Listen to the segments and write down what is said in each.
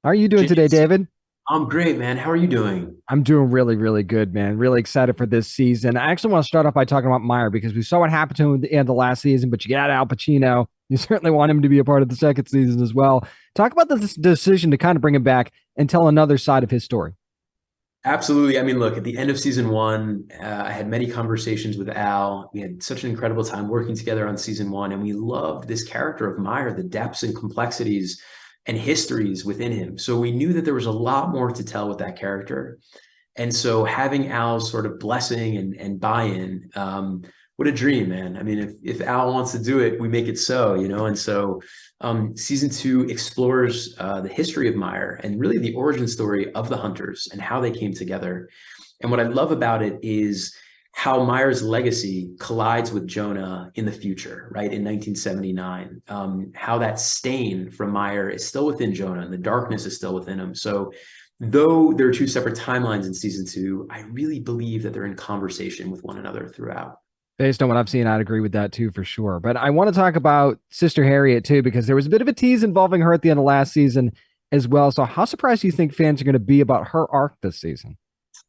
How are you doing today, James, David? I'm great, man. How are you doing? I'm doing really, really good, man. Really excited for this season. I actually want to start off by talking about Meyer because we saw what happened to him at the end of the last season, but you got Al Pacino. You certainly want him to be a part of the second season as well. Talk about this decision to kind of bring him back and tell another side of his story. Absolutely. I mean, look, at the end of season one, I had many conversations with Al. We had such an incredible time working together on season one, and we loved this character of Meyer, the depths and complexities and histories within him. So we knew that there was a lot more to tell with that character. And so having Al's sort of blessing and buy-in, what a dream, man. I mean, if Al wants to do it, we make it so, you know? And so season two explores the history of Meyer and really the origin story of the hunters and how they came together. And what I love about it is how Meyer's legacy collides with Jonah in the future, right? In 1979, how that stain from Meyer is still within Jonah and the darkness is still within him. So though there are two separate timelines in season two, I really believe that they're in conversation with one another throughout. Based on what I've seen, I'd agree with that too, for sure. But I want to talk about Sister Harriet too, because there was a bit of a tease involving her at the end of last season as well. So, how surprised do you think fans are going to be about her arc this season?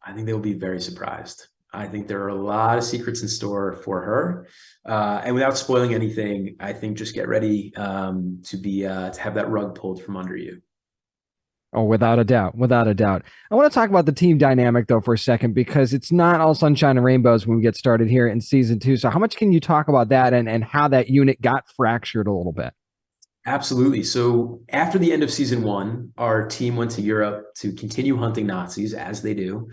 I think they will be very surprised. I think there are a lot of secrets in store for her. And without spoiling anything, I think just get ready to have that rug pulled from under you. Oh, without a doubt, without a doubt. I want to talk about the team dynamic though for a second because it's not all sunshine and rainbows when we get started here in season two. So, how much can you talk about that and how that unit got fractured a little bit? Absolutely. So after the end of season one, our team went to Europe to continue hunting Nazis as they do.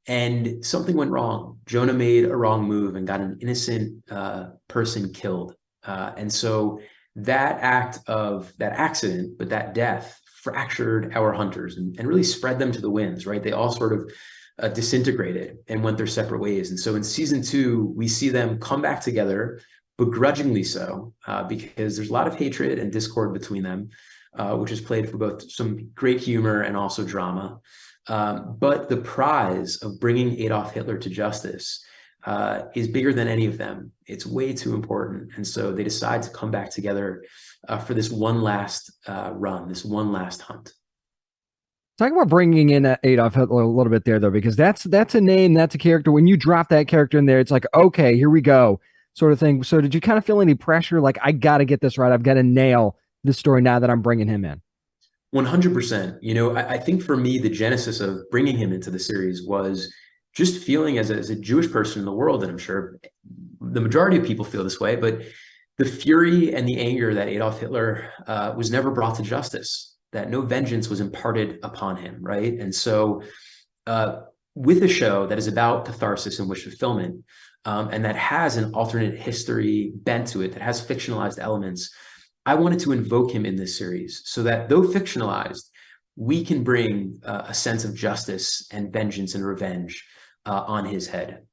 And something went wrong. Jonah made a wrong move and got an innocent person killed. And so that accident, but that death fractured our hunters and really spread them to the winds, right? They all sort of disintegrated and went their separate ways. And so in season two, we see them come back together, begrudgingly so, because there's a lot of hatred and discord between them, which is played for both some great humor and also drama. But the prize of bringing Adolf Hitler to justice is bigger than any of them. It's way too important. And so they decide to come back together for this one last run, this one last hunt. Talk about bringing in Adolf Hitler a little bit there, though, because that's a name, that's a character. When you drop that character in there, it's like, okay, here we go, sort of thing. So, did you kind of feel any pressure? Like, I got to get this right. I've got to nail this story now that I'm bringing him in. 100%. You know, I think for me, the genesis of bringing him into the series was just feeling as a Jewish person in the world, and I'm sure the majority of people feel this way, but the fury and the anger that Adolf Hitler was never brought to justice, that no vengeance was imparted upon him, right? And so, with a show that is about catharsis and wish fulfillment, and that has an alternate history bent to it, that has fictionalized elements, I wanted to invoke him in this series so that though fictionalized, we can bring a sense of justice and vengeance and revenge on his head.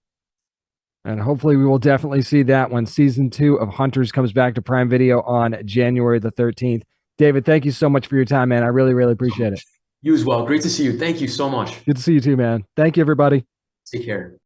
And hopefully, we will definitely see that when season two of Hunters comes back to Prime Video on January the 13th. David, thank you so much for your time, man. I really, really appreciate it. You as well. Great to see you. Thank you so much. Good to see you too, man. Thank you, everybody. Take care.